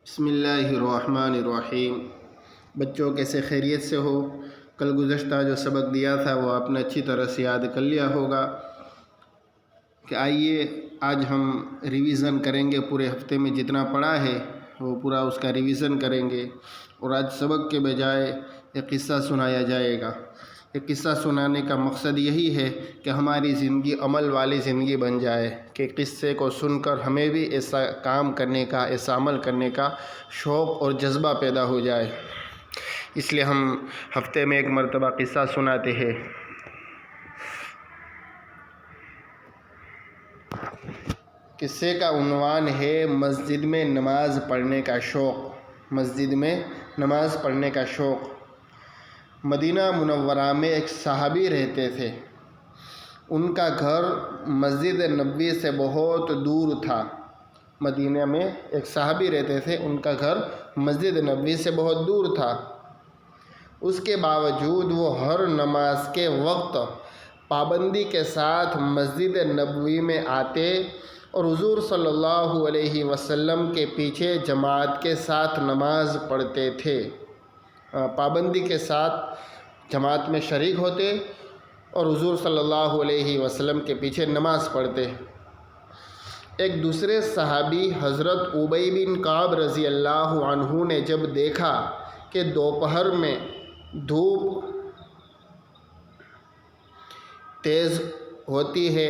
بسم اللہ الرحمن الرحیم۔ بچوں کیسے خیریت سے ہو؟ کل گزشتہ جو سبق دیا تھا وہ آپ نے اچھی طرح سے یاد کر لیا ہوگا کہ آئیے آج ہم ریویژن کریں گے۔ پورے ہفتے میں جتنا پڑھا ہے وہ پورا اس کا ریویژن کریں گے، اور آج سبق کے بجائے ایک قصہ سنایا جائے گا۔ یہ قصہ سنانے کا مقصد یہی ہے کہ ہماری زندگی عمل والی زندگی بن جائے، کہ قصے کو سن کر ہمیں بھی ایسا کام کرنے کا، ایسا عمل کرنے کا شوق اور جذبہ پیدا ہو جائے۔ اس لیے ہم ہفتے میں ایک مرتبہ قصہ سناتے ہیں۔ قصے کا عنوان ہے مسجد میں نماز پڑھنے کا شوق۔ مسجد میں نماز پڑھنے کا شوق۔ مدینہ منورہ میں ایک صحابی رہتے تھے۔ ان کا گھر مسجد نبوی سے بہت دور تھا۔ مدینہ میں ایک صحابی رہتے تھے، ان کا گھر مسجد نبوی سے بہت دور تھا۔ اس کے باوجود وہ ہر نماز کے وقت پابندی کے ساتھ مسجد نبوی میں آتے اور حضور صلی اللہ علیہ وسلم کے پیچھے جماعت کے ساتھ نماز پڑھتے تھے۔ پابندی کے ساتھ جماعت میں شریک ہوتے اور حضور صلی اللہ علیہ وسلم کے پیچھے نماز پڑھتے۔ ایک دوسرے صحابی حضرت ابی بن کعب رضی اللہ عنہ نے جب دیکھا کہ دوپہر میں دھوپ تیز ہوتی ہے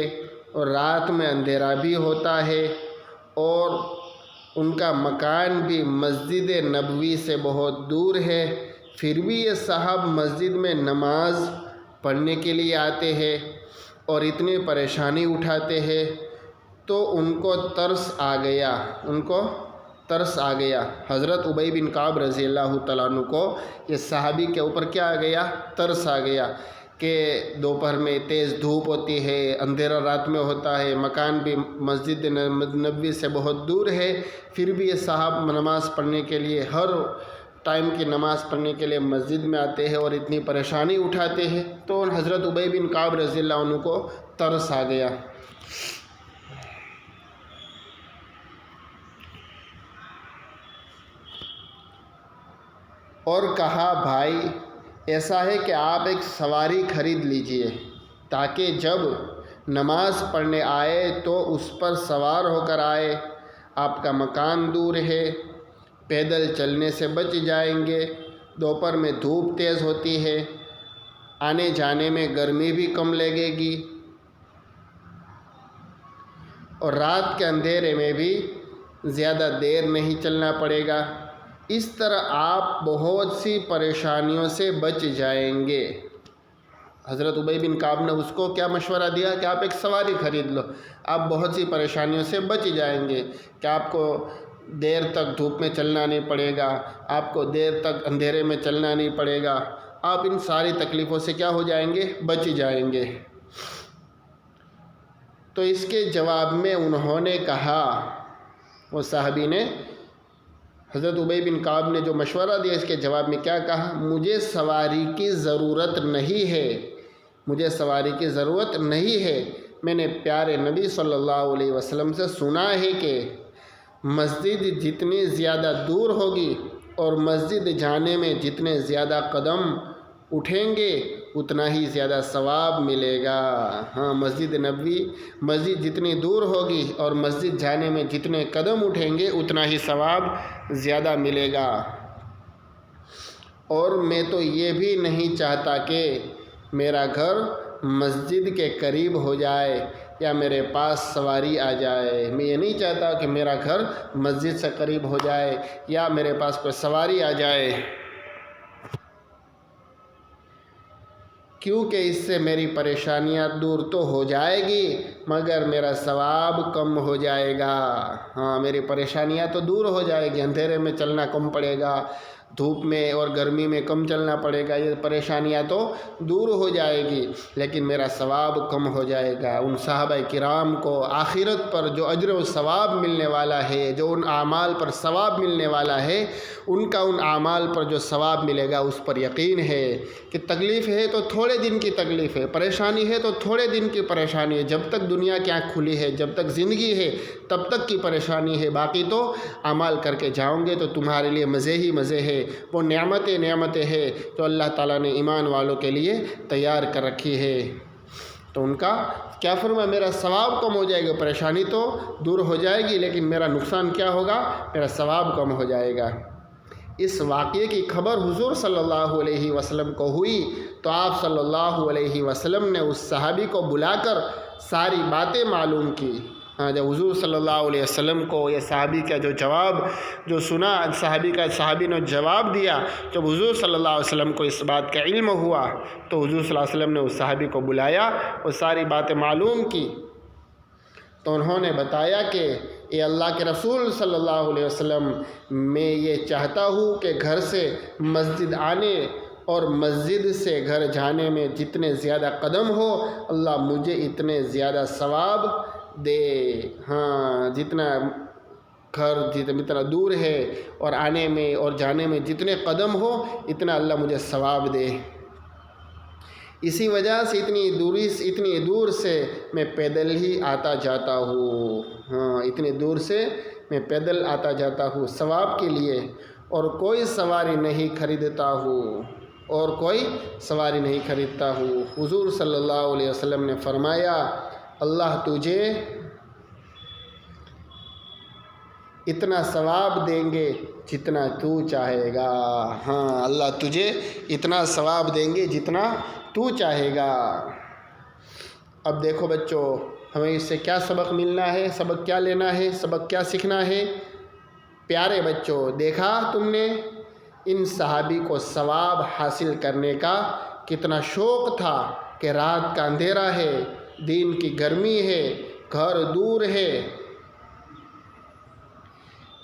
اور رات میں اندھیرا بھی ہوتا ہے، اور ان کا مکان بھی مسجد نبوی سے بہت دور ہے، پھر بھی یہ صاحب مسجد میں نماز پڑھنے کے لیے آتے ہیں اور اتنی پریشانی اٹھاتے ہیں، تو ان کو ترس آ گیا۔ حضرت ابی بن کعب رضی اللہ تعالیٰ عنہ کو یہ صحابی کے اوپر کیا آ گیا؟ ترس آ گیا کہ دوپہر میں تیز دھوپ ہوتی ہے، اندھیرا رات میں ہوتا ہے، مکان بھی مسجد نبوی سے بہت دور ہے، پھر بھی یہ صاحب نماز پڑھنے کے لیے ہر ٹائم کی نماز پڑھنے کے لیے مسجد میں آتے ہیں اور اتنی پریشانی اٹھاتے ہیں۔ تو حضرت ابی بن کعب رضی اللہ عنہ کو ترس آ گیا۔ اور کہا، بھائی ایسا ہے کہ آپ ایک سواری خرید لیجئے، تاکہ جب نماز پڑھنے آئے تو اس پر سوار ہو کر آئے۔ آپ کا مکان دور ہے، پیدل چلنے سے بچ جائیں گے، دوپہر میں دھوپ تیز ہوتی ہے، آنے جانے میں گرمی بھی کم لگے گی، اور رات کے اندھیرے میں بھی زیادہ دیر نہیں چلنا پڑے گا۔ اس طرح آپ بہت سی پریشانیوں سے بچ جائیں گے۔ حضرت ابی بن کعب نے اس کو کیا مشورہ دیا کہ آپ ایک سواری خرید لو، آپ بہت سی پریشانیوں سے بچ جائیں گے، کہ آپ کو دیر تک دھوپ میں چلنا نہیں پڑے گا، آپ کو دیر تک اندھیرے میں چلنا نہیں پڑے گا، آپ ان ساری تکلیفوں سے کیا ہو جائیں گے؟ بچ جائیں گے۔ تو اس کے جواب میں انہوں نے کہا، وہ صحابی نے، حضرت ابی بن کعب نے جو مشورہ دیا، اس کے جواب میں کیا کہا؟ مجھے سواری کی ضرورت نہیں ہے، مجھے سواری کی ضرورت نہیں ہے۔ میں نے پیارے نبی صلی اللہ علیہ وسلم سے سنا ہے کہ مسجد جتنی زیادہ دور ہوگی اور مسجد جانے میں جتنے زیادہ قدم اٹھیں گے اتنا ہی زیادہ ثواب ملے گا۔ ہاں، مسجد جتنی دور ہوگی اور مسجد جانے میں جتنے قدم اٹھیں گے اتنا ہی ثواب زیادہ ملے گا۔ اور میں تو یہ بھی نہیں چاہتا کہ میرا گھر مسجد کے قریب ہو جائے یا میرے پاس سواری آ جائے۔ میں یہ نہیں چاہتا کہ میرا گھر مسجد سے قریب ہو جائے یا میرے پاس کوئی سواری آ جائے، کیونکہ اس سے میری پریشانیاں دور تو ہو جائے گی مگر میرا ثواب کم ہو جائے گا۔ ہاں، میری پریشانیاں تو دور ہو جائے گی، اندھیرے میں چلنا کم پڑے گا، دھوپ میں اور گرمی میں کم چلنا پڑے گا، یہ پریشانیاں تو دور ہو جائے گی، لیکن میرا ثواب کم ہو جائے گا۔ ان صحابہ کرام کو آخرت پر جو اجر و ثواب ملنے والا ہے، جو ان اعمال پر ثواب ملنے والا ہے، ان کا ان اعمال پر جو ثواب ملے گا اس پر یقین ہے کہ تکلیف ہے تو تھوڑے دن کی تکلیف ہے، پریشانی ہے تو تھوڑے دن کی پریشانی ہے، جب تک دنیا کی آنکھ کھلی ہے، جب تک زندگی ہے تب تک کی پریشانی ہے، باقی تو اعمال کر کے جاؤں گے تو تمہارے لیے مزے ہی مزے ہے، وہ نعمتیں ہیں جو اللہ تعالیٰ نے ایمان والوں کے لیے تیار کر رکھی ہے۔ تو ان کا کیا فرمایا، میرا ثواب کم ہو جائے گا، پریشانی تو دور ہو جائے گی لیکن میرا نقصان کیا ہوگا، میرا ثواب کم ہو جائے گا۔ اس واقعے کی خبر حضور صلی اللہ علیہ وسلم کو ہوئی تو آپ صلی اللہ علیہ وسلم نے اس صحابی کو بلا کر ساری باتیں معلوم کی۔ جب حضور صلی اللہ علیہ وسلم کو یہ صحابی کا جو سنا، صحابی نے جواب دیا، جب حضور صلی اللہ علیہ وسلم کو اس بات کا علم ہوا تو حضور صلی اللہ علیہ وسلم نے اس صحابی کو بلایا اور ساری باتیں معلوم کی۔ تو انہوں نے بتایا کہ اے اللہ کے رسول صلی اللہ علیہ وسلم، میں یہ چاہتا ہوں کہ گھر سے مسجد آنے اور مسجد سے گھر جانے میں جتنے زیادہ قدم ہو اللہ مجھے اتنے زیادہ ثواب دے۔ جتنا دور ہے اور آنے میں اور جانے میں جتنے قدم ہو اتنا اللہ مجھے ثواب دے۔ اسی وجہ سے اتنی دور سے میں پیدل ہی آتا جاتا ہوں، اتنی دور سے میں پیدل آتا جاتا ہوں ثواب کے لیے، اور کوئی سواری نہیں خریدتا ہوں۔ حضور صلی اللہ علیہ وسلم نے فرمایا، اللہ تجھے اتنا ثواب دیں گے جتنا تو چاہے گا۔ اللہ تجھے اتنا ثواب دیں گے جتنا تو چاہے گا۔ اب دیکھو بچوں، ہمیں اس سے کیا سبق ملنا ہے، سبق کیا لینا ہے، سبق کیا سیکھنا ہے؟ پیارے بچوں، دیکھا تم نے ان صحابی کو ثواب حاصل کرنے کا کتنا شوق تھا کہ رات کا اندھیرا ہے، دن کی گرمی ہے، گھر دور ہے،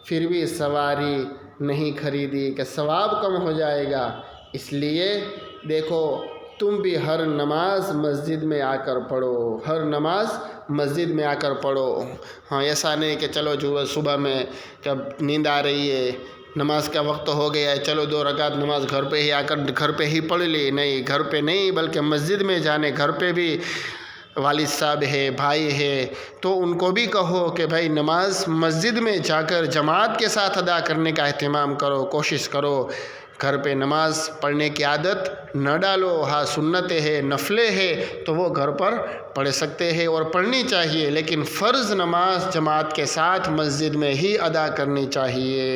پھر بھی سواری نہیں خریدی کہ ثواب کم ہو جائے گا۔ اس لیے دیکھو، تم بھی ہر نماز مسجد میں آ کر پڑھو۔ ایسا نہیں کہ چلو جو صبح میں جب نیند آ رہی ہے، نماز کا وقت ہو گیا ہے، چلو 2 رکعت نماز گھر پہ ہی آ کر گھر پہ ہی پڑھ لی۔ نہیں، گھر پہ نہیں بلکہ مسجد میں جانے، گھر پہ بھی والد صاحب ہے، بھائی ہے، تو ان کو بھی کہو کہ بھائی نماز مسجد میں جا کر جماعت کے ساتھ ادا کرنے کا اہتمام کرو، کوشش کرو۔ گھر پہ نماز پڑھنے کی عادت نہ ڈالو۔ سنتیں ہے، نفلیں ہے تو وہ گھر پر پڑھ سکتے ہیں اور پڑھنی چاہیے، لیکن فرض نماز جماعت کے ساتھ مسجد میں ہی ادا کرنی چاہیے۔